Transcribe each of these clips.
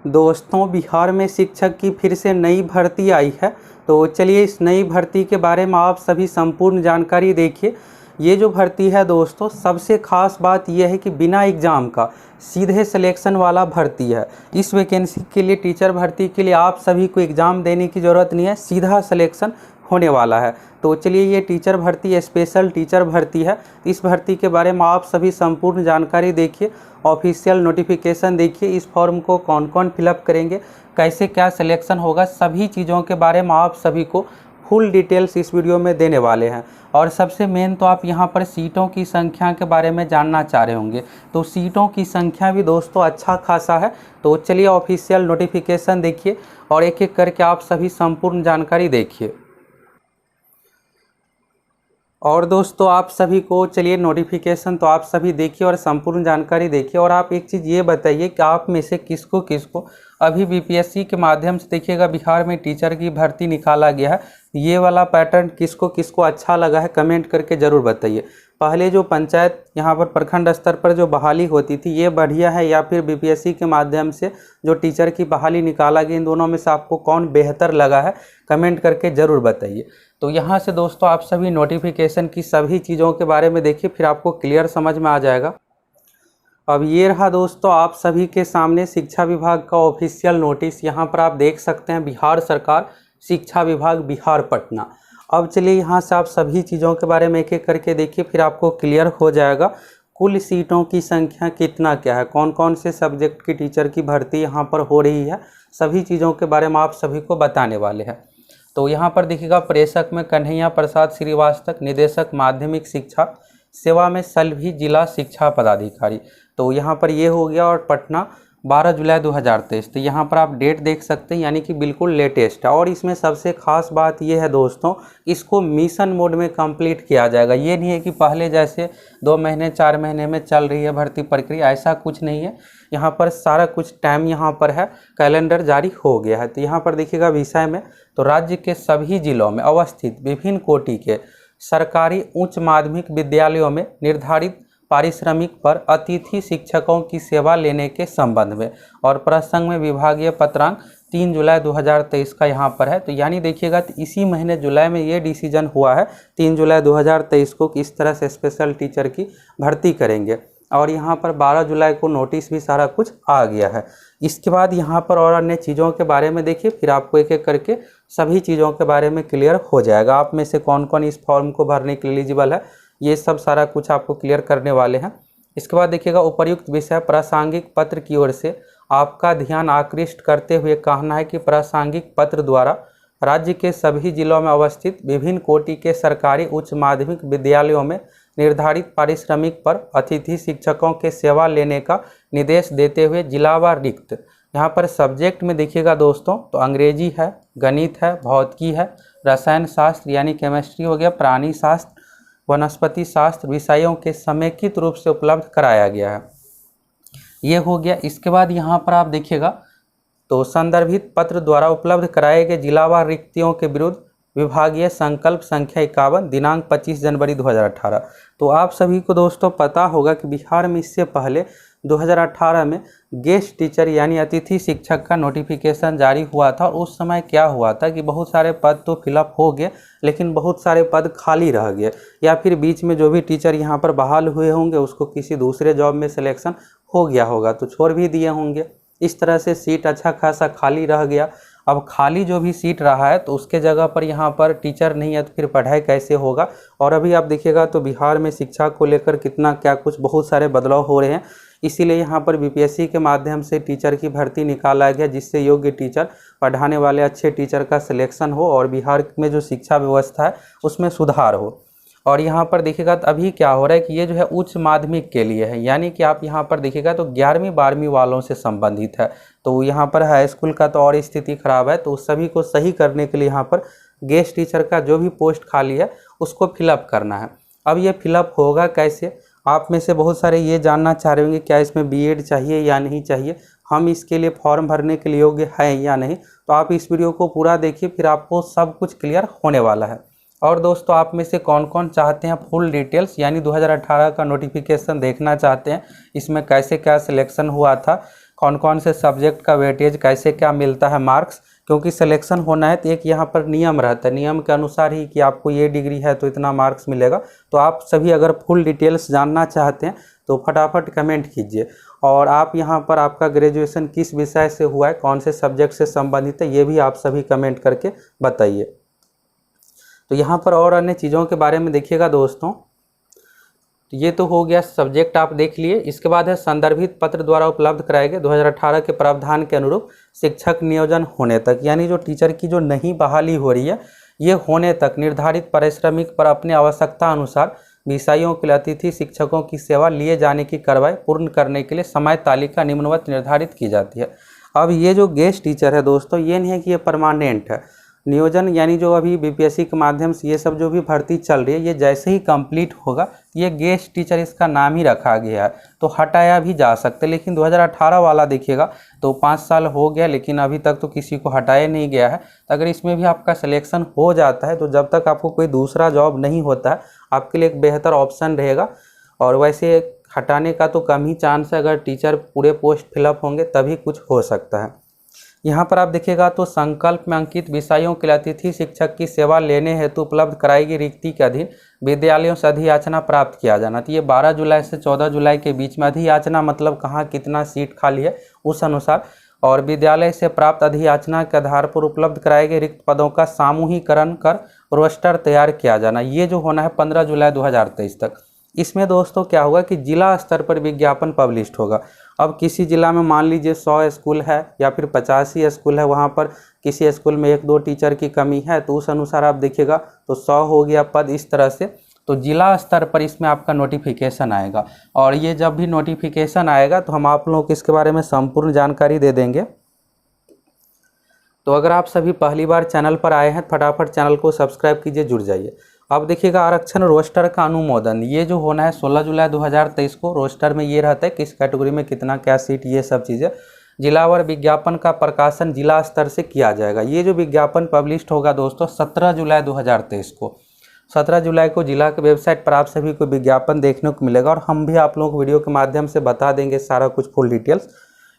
दोस्तों, बिहार में शिक्षक की फिर से नई भर्ती आई है। तो चलिए इस नई भर्ती के बारे में आप सभी संपूर्ण जानकारी देखिए। ये जो भर्ती है दोस्तों, सबसे खास बात यह है कि बिना एग्ज़ाम का सीधे सिलेक्शन वाला भर्ती है। इस वैकेंसी के लिए, टीचर भर्ती के लिए आप सभी को एग्ज़ाम देने की ज़रूरत नहीं है, सीधा सिलेक्शन होने वाला है। तो चलिए, ये टीचर भर्ती स्पेशल टीचर भर्ती है। इस भर्ती के बारे में आप सभी संपूर्ण जानकारी देखिए, ऑफिशियल नोटिफिकेशन देखिए, इस फॉर्म को कौन कौन फिलअप करेंगे, कैसे क्या सिलेक्शन होगा, सभी चीज़ों के बारे में आप सभी को फुल डिटेल्स इस वीडियो में देने वाले हैं। और सबसे मेन तो आप यहाँ पर सीटों की संख्या के बारे में जानना चाह रहे होंगे। तो सीटों की संख्या भी दोस्तों अच्छा खासा है। तो चलिए ऑफिशियल नोटिफिकेशन देखिए और एक एक करके आप सभी संपूर्ण जानकारी देखिए। और दोस्तों, आप सभी को चलिए नोटिफिकेशन तो आप सभी देखिए और संपूर्ण जानकारी देखिए। और आप एक चीज़ ये बताइए कि आप में से किसको किसको अभी बीपीएससी के माध्यम से देखिएगा बिहार में टीचर की भर्ती निकाला गया है, ये वाला पैटर्न किसको किसको अच्छा लगा है, कमेंट करके ज़रूर बताइए। पहले जो पंचायत यहाँ पर प्रखंड स्तर पर जो बहाली होती थी, ये बढ़िया है या फिर बीपीएससी के माध्यम से जो टीचर की बहाली निकाला गया, इन दोनों में से आपको कौन बेहतर लगा है, कमेंट करके ज़रूर बताइए। तो यहाँ से दोस्तों आप सभी नोटिफिकेशन की सभी चीज़ों के बारे में देखिए, फिर आपको क्लियर समझ में आ जाएगा। अब ये रहा दोस्तों आप सभी के सामने शिक्षा विभाग का ऑफिशियल नोटिस। यहाँ पर आप देख सकते हैं, बिहार सरकार शिक्षा विभाग बिहार पटना। अब चलिए यहाँ से आप सभी चीज़ों के बारे में एक एक करके देखिए, फिर आपको क्लियर हो जाएगा कुल सीटों की संख्या कितना क्या है, कौन कौन से सब्जेक्ट की टीचर की भर्ती यहाँ पर हो रही है, सभी चीज़ों के बारे में आप सभी को बताने वाले हैं। तो यहाँ पर देखिएगा, प्रेषक में कन्हैया प्रसाद श्रीवास्तव, निदेशक माध्यमिक शिक्षा सेवा में सलभी जिला शिक्षा पदाधिकारी। तो यहाँ पर ये हो गया। और पटना 12 जुलाई 2023। तो यहाँ पर आप डेट देख सकते हैं, यानी कि बिल्कुल लेटेस्ट है। और इसमें सबसे खास बात ये है दोस्तों, इसको मिशन मोड में कंप्लीट किया जाएगा। ये नहीं है कि पहले जैसे 2 महीने 4 महीने में चल रही है भर्ती प्रक्रिया, ऐसा कुछ नहीं है। यहाँ पर सारा कुछ टाइम यहाँ पर है, कैलेंडर जारी हो गया है। तो यहाँ पर देखिएगा विषय में, तो राज्य के सभी जिलों में अवस्थित विभिन्न कोटि के सरकारी उच्च माध्यमिक विद्यालयों में निर्धारित पारिश्रमिक पर अतिथि शिक्षकों की सेवा लेने के संबंध में। और प्रसंग में विभागीय पत्रांक 3 जुलाई 2023 का यहाँ पर है। तो यानी देखिएगा, तो इसी महीने जुलाई में ये डिसीजन हुआ है 3 जुलाई 2023 को कि इस तरह से स्पेशल टीचर की भर्ती करेंगे। और यहाँ पर 12 जुलाई को नोटिस भी सारा कुछ आ गया है। इसके बाद यहाँ पर और अन्य चीज़ों के बारे में देखिए, फिर आपको एक एक करके सभी चीज़ों के बारे में क्लियर हो जाएगा। आप में से कौन कौन इस फॉर्म को भरने के लिए एलिजिबल है, ये सब सारा कुछ आपको क्लियर करने वाले हैं। इसके बाद देखिएगा, उपर्युक्त विषय प्रासंगिक पत्र की ओर से आपका ध्यान आकृष्ट करते हुए कहना है कि प्रासंगिक पत्र द्वारा राज्य के सभी जिलों में अवस्थित विभिन्न कोटि के सरकारी उच्च माध्यमिक विद्यालयों में निर्धारित पारिश्रमिक पर अतिथि शिक्षकों के सेवा लेने का निर्देश देते हुए जिलावार रिक्त। यहाँ पर सब्जेक्ट में देखिएगा दोस्तों, तो अंग्रेजी है, गणित है, भौतिकी है, रसायन शास्त्र यानी केमिस्ट्री हो गया, प्राणी शास्त्र, वनस्पति शास्त्र विषयों के समेकित रूप से उपलब्ध कराया गया है। ये हो गया। इसके बाद यहाँ पर आप देखिएगा, तो संदर्भित पत्र द्वारा उपलब्ध कराए गए जिलावार रिक्तियों के विरुद्ध विभागीय संकल्प संख्या 51 दिनांक 25 जनवरी 2018। तो आप सभी को दोस्तों पता होगा कि बिहार में इससे पहले 2018 में गेस्ट टीचर यानी अतिथि शिक्षक का नोटिफिकेशन जारी हुआ था। और उस समय क्या हुआ था कि बहुत सारे पद तो फिलअप हो गए, लेकिन बहुत सारे पद खाली रह गए, या फिर बीच में जो भी टीचर यहाँ पर बहाल हुए होंगे उसको किसी दूसरे जॉब में सिलेक्शन हो गया होगा तो छोड़ भी दिए होंगे। इस तरह से सीट अच्छा खासा खाली रह गया। अब खाली जो भी सीट रहा है, तो उसके जगह पर यहाँ पर टीचर नहीं है, तो फिर पढ़ाई कैसे होगा। और अभी आप देखिएगा, तो बिहार में शिक्षा को लेकर कितना क्या कुछ बहुत सारे बदलाव हो रहे हैं। इसीलिए यहाँ पर बीपीएससी के माध्यम से टीचर की भर्ती निकाला गया, जिससे योग्य टीचर, पढ़ाने वाले अच्छे टीचर का सिलेक्शन हो और बिहार में जो शिक्षा व्यवस्था है उसमें सुधार हो। और यहाँ पर देखिएगा, तो अभी क्या हो रहा है कि ये जो है उच्च माध्यमिक के लिए है, यानी कि आप यहाँ पर देखिएगा तो 11वीं 12वीं वालों से संबंधित है। तो यहाँ पर हाई स्कूल का तो और स्थिति खराब है। तो उस सभी को सही करने के लिए यहाँ पर गेस्ट टीचर का जो भी पोस्ट खाली है उसको फिलअप करना है। अब ये फिलअप होगा कैसे, आप में से बहुत सारे ये जानना चाह रहे होंगे क्या इसमें बीएड चाहिए या नहीं चाहिए, हम इसके लिए फॉर्म भरने के लिए योग्य हैं या नहीं। तो आप इस वीडियो को पूरा देखिए, फिर आपको सब कुछ क्लियर होने वाला है। और दोस्तों, आप में से कौन कौन चाहते हैं फुल डिटेल्स यानी 2018 का नोटिफिकेशन देखना चाहते हैं, इसमें कैसे क्या सिलेक्शन हुआ था, कौन कौन से सब्जेक्ट का वेटेज कैसे क्या मिलता है मार्क्स, क्योंकि सिलेक्शन होना है तो एक यहाँ पर नियम रहता है, नियम के अनुसार ही कि आपको ये डिग्री है तो इतना मार्क्स मिलेगा। तो आप सभी अगर फुल डिटेल्स जानना चाहते हैं तो फटाफट कमेंट कीजिए। और आप यहाँ पर आपका ग्रेजुएशन किस विषय से हुआ है, कौन से सब्जेक्ट से संबंधित है, ये भी आप सभी कमेंट करके बताइए। तो यहाँ पर और अन्य चीज़ों के बारे में देखिएगा दोस्तों। तो ये तो हो गया सब्जेक्ट आप देख लिए। इसके बाद है संदर्भित पत्र द्वारा उपलब्ध कराए गए 2018 के प्रावधान के अनुरूप शिक्षक नियोजन होने तक, यानी जो टीचर की जो नहीं बहाली हो रही है ये होने तक निर्धारित पारिश्रमिक पर अपने आवश्यकता अनुसार विषयों के लिए अतिथि शिक्षकों की सेवा लिए जाने की कार्रवाई पूर्ण करने के लिए समय तालिका निम्नवत निर्धारित की जाती है। अब ये जो गेस्ट टीचर है दोस्तों, ये नहीं है कि ये परमानेंट है। नियोजन यानी जो अभी बीपीएससी के माध्यम से ये सब जो भी भर्ती चल रही है, ये जैसे ही कंप्लीट होगा ये गेस्ट टीचर इसका नाम ही रखा गया है, तो हटाया भी जा सकते। लेकिन 2018 वाला देखिएगा तो 5 साल हो गया लेकिन अभी तक तो किसी को हटाया नहीं गया है। तो अगर इसमें भी आपका सिलेक्शन हो जाता है तो जब तक आपको कोई दूसरा जॉब नहीं होता है आपके लिए एक बेहतर ऑप्शन रहेगा। और वैसे हटाने का तो कम ही चांस है, अगर टीचर पूरे पोस्ट फिलअप होंगे तभी कुछ हो सकता है। यहाँ पर आप देखिएगा तो संकल्प में अंकित विषयों के लिए अतिथि शिक्षक की सेवा लेने हेतु उपलब्ध कराई गई रिक्ति के अधीन विद्यालयों से अधियाचना प्राप्त किया जाना। तो ये 12 जुलाई से 14 जुलाई के बीच में अधियाचना मतलब कहाँ कितना सीट खाली है उस अनुसार, और विद्यालय से प्राप्त अधियाचना के आधार पर उपलब्ध कराए गए रिक्त पदों का सामूहिकरण कर रोस्टर तैयार किया जाना। ये जो होना है 15 जुलाई 2023 तक। इसमें दोस्तों क्या होगा कि जिला स्तर पर विज्ञापन पब्लिश्ड होगा। अब किसी जिला में मान लीजिए 100 स्कूल है या फिर 85 स्कूल है, वहाँ पर किसी स्कूल में 1-2 टीचर की कमी है तो उस अनुसार आप देखिएगा तो 100 हो गया पद इस तरह से। तो जिला स्तर पर इसमें आपका नोटिफिकेशन आएगा, और ये जब भी नोटिफिकेशन आएगा तो हम आप लोगों को इसके बारे में संपूर्ण जानकारी दे देंगे। तो अगर आप सभी पहली बार चैनल पर आए हैं फटाफट चैनल को सब्सक्राइब कीजिए, जुड़ जाइए। अब देखिएगा आरक्षण रोस्टर का अनुमोदन, ये जो होना है 16 जुलाई 2023 को। रोस्टर में ये रहता है किस कैटेगरी में कितना क्या सीट, ये सब चीज़ें। जिलावार विज्ञापन का प्रकाशन जिला स्तर से किया जाएगा। ये जो विज्ञापन पब्लिश होगा दोस्तों 17 जुलाई 2023 को। 17 जुलाई को जिला के वेबसाइट पर आप सभी को विज्ञापन देखने को मिलेगा, और हम भी आप लोगों को वीडियो के माध्यम से बता देंगे सारा कुछ फुल डिटेल्स।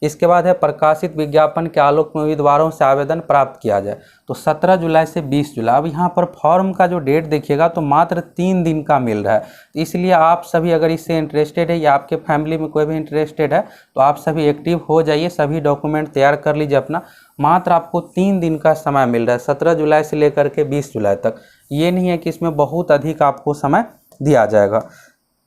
इसके बाद है प्रकाशित विज्ञापन के आलोक में उम्मीदवारों से आवेदन प्राप्त किया जाए, तो 17 जुलाई से 20 जुलाई। अब यहाँ पर फॉर्म का जो डेट देखिएगा तो मात्र 3 दिन का मिल रहा है, तो इसलिए आप सभी अगर इससे इंटरेस्टेड है या आपके फैमिली में कोई भी इंटरेस्टेड है तो आप सभी एक्टिव हो जाइए, सभी डॉक्यूमेंट तैयार कर लीजिए अपना। मात्र आपको 3 दिन का समय मिल रहा है 17 जुलाई से लेकर के 20 जुलाई तक। ये नहीं है कि इसमें बहुत अधिक आपको समय दिया जाएगा।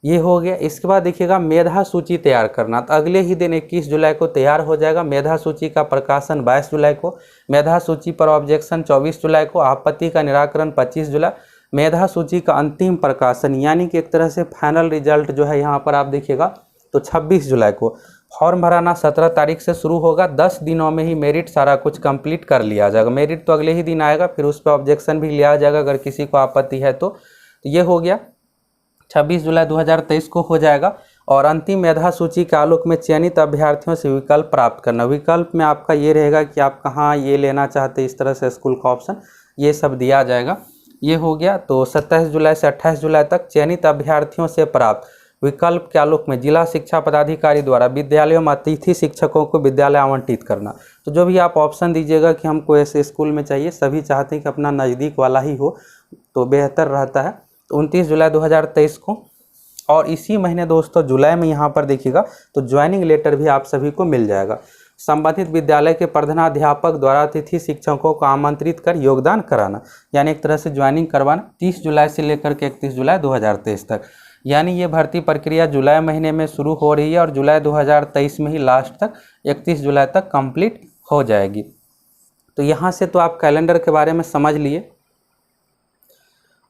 ये हो गया। इसके बाद देखिएगा मेधा सूची तैयार करना, तो अगले ही दिन 21 जुलाई को तैयार हो जाएगा। मेधा सूची का प्रकाशन 22 जुलाई को, मेधा सूची पर ऑब्जेक्शन 24 जुलाई को, आपत्ति का निराकरण 25 जुलाई, मेधा सूची का अंतिम प्रकाशन यानी कि एक तरह से फाइनल रिजल्ट जो है यहाँ पर आप देखिएगा तो 26 जुलाई को। फॉर्म भराना 17 तारीख से शुरू होगा, 10 दिनों में ही मेरिट सारा कुछ कंप्लीट कर लिया जाएगा। मेरिट तो अगले ही दिन आएगा, फिर उस पर ऑब्जेक्शन भी लिया जाएगा अगर किसी को आपत्ति है तो। ये हो गया 26 जुलाई 2023 को हो जाएगा। और अंतिम मेधा सूची के आलोक में चयनित अभ्यर्थियों से विकल्प प्राप्त करना। विकल्प में आपका ये रहेगा कि आप कहाँ ये लेना चाहते इस तरह से स्कूल का ऑप्शन ये सब दिया जाएगा। ये हो गया। तो 27 जुलाई से 28 जुलाई तक चयनित अभ्यर्थियों से प्राप्त विकल्प के आलोक में जिला शिक्षा पदाधिकारी द्वारा विद्यालयों में अतिथि शिक्षकों को विद्यालय आवंटित करना। तो जो भी आप ऑप्शन दीजिएगा कि हमको ऐसे स्कूल में चाहिए, सभी चाहते हैं कि अपना नज़दीक वाला ही हो तो बेहतर रहता है। तो 29 जुलाई 2023 को। और इसी महीने दोस्तों जुलाई में यहाँ पर देखिएगा तो ज्वाइनिंग लेटर भी आप सभी को मिल जाएगा। संबंधित विद्यालय के प्रधानाध्यापक द्वारा अतिथि शिक्षकों को आमंत्रित कर योगदान कराना, यानी एक तरह से ज्वाइनिंग करवाना 30 जुलाई से लेकर के 31 जुलाई 2023 तक। यानी ये भर्ती प्रक्रिया जुलाई महीने में शुरू हो रही है और जुलाई 2023 में ही लास्ट तक 31 जुलाई तक कंप्लीट हो जाएगी। तो यहाँ से तो आप कैलेंडर के बारे में समझ लिए।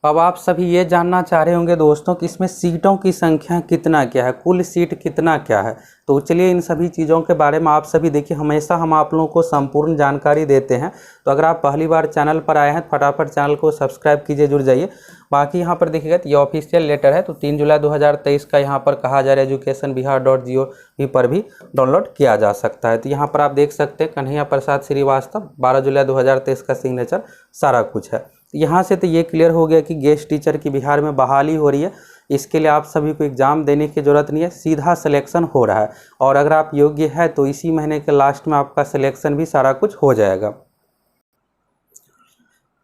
अब आप सभी ये जानना चाह रहे होंगे दोस्तों कि इसमें सीटों की संख्या कितना क्या है, कुल सीट कितना क्या है। तो चलिए इन सभी चीज़ों के बारे में आप सभी देखिए, हमेशा हम आप लोगों को संपूर्ण जानकारी देते हैं। तो अगर आप पहली बार चैनल पर आए हैं तो फटाफट चैनल को सब्सक्राइब कीजिए, जुड़ जाइए। बाकी यहाँ पर देखिएगा तो ये ऑफिशियल लेटर है, तो 3 जुलाई 2023 का यहाँ पर कहा जा रहा है educationbihar.gov पर भी डाउनलोड किया जा सकता है। तो यहाँ पर आप देख सकते हैं कन्हैया प्रसाद श्रीवास्तव 12 जुलाई 2023 का सिग्नेचर सारा कुछ है। यहाँ से तो ये क्लियर हो गया कि गेस्ट टीचर की बिहार में बहाली हो रही है। इसके लिए आप सभी को एग्ज़ाम देने की ज़रूरत नहीं है, सीधा सिलेक्शन हो रहा है। और अगर आप योग्य है तो इसी महीने के लास्ट में आपका सिलेक्शन भी सारा कुछ हो जाएगा।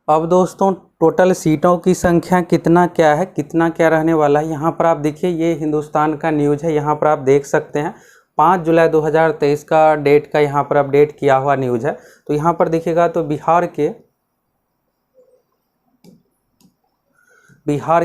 अब दोस्तों टोटल सीटों की संख्या कितना क्या रहने वाला है, यहाँ पर आप देखिए ये हिंदुस्तान का न्यूज़ है, यहाँ पर आप देख सकते हैं 5 जुलाई 2023 का डेट का यहाँ पर अपडेट किया हुआ न्यूज़ है। तो यहाँ पर देखिएगा तो बिहार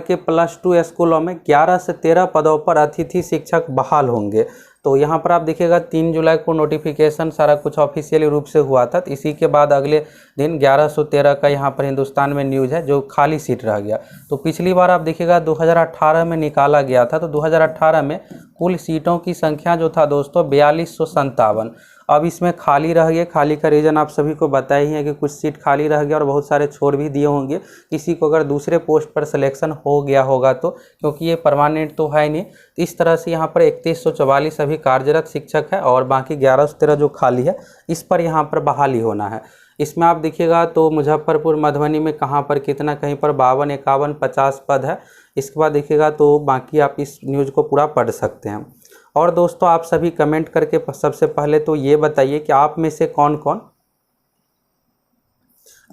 के +2 स्कूलों में 11 से 13 पदों पर अतिथि शिक्षक बहाल होंगे। तो यहाँ पर आप देखिएगा 3 जुलाई को नोटिफिकेशन सारा कुछ ऑफिशियली रूप से हुआ था। तो इसी के बाद अगले दिन 1113 का यहाँ पर हिंदुस्तान में न्यूज़ है जो खाली सीट रह गया। तो पिछली बार आप देखिएगा 2018 में निकाला गया था। तो 2018 में कुल सीटों की संख्या जो था दोस्तों 4257। अब इसमें खाली रह गए। खाली का रीज़न आप सभी को पता ही है कि कुछ सीट खाली रह गया और बहुत सारे छोड़ भी दिए होंगे किसी को अगर दूसरे पोस्ट पर सिलेक्शन हो गया होगा तो, क्योंकि ये परमानेंट तो है नहीं। तो इस तरह से यहाँ पर 3144 अभी कार्यरत शिक्षक है और बाकी 1113 जो खाली है इस पर यहाँ पर बहाली होना है। इसमें आप देखिएगा तो मुजफ्फरपुर मधुबनी में कहाँ पर कितना, कहीं पर 52, 51, 50 पद है। इसके बाद देखिएगा तो बाकी आप इस न्यूज़ को पूरा पढ़ सकते हैं। और दोस्तों आप सभी कमेंट करके सबसे पहले तो ये बताइए कि आप में से कौन कौन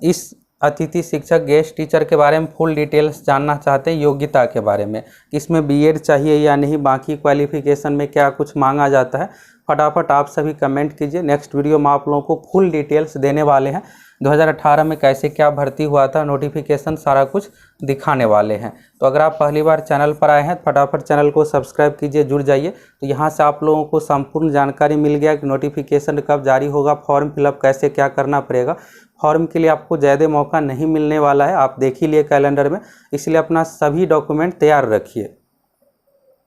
इस अतिथि शिक्षक गेस्ट टीचर के बारे में फुल डिटेल्स जानना चाहते हैं, योग्यता के बारे में, इसमें बीएड चाहिए या नहीं, बाकी क्वालिफिकेशन में क्या कुछ मांगा जाता है। फटाफट आप सभी कमेंट कीजिए। नेक्स्ट वीडियो में आप लोगों को फुल डिटेल्स देने वाले हैं, 2018 में कैसे क्या भर्ती हुआ था, नोटिफिकेशन सारा कुछ दिखाने वाले हैं। तो अगर आप पहली बार चैनल पर आए हैं फटाफट चैनल को सब्सक्राइब कीजिए, जुड़ जाइए। तो यहाँ से आप लोगों को संपूर्ण जानकारी मिल गया कि नोटिफिकेशन कब जारी होगा, फॉर्म फिलअप कैसे क्या करना पड़ेगा। फॉर्म के लिए आपको ज़्यादा मौका नहीं मिलने वाला है, आप देख ही लिए कैलेंडर में, इसलिए अपना सभी डॉक्यूमेंट तैयार रखिए।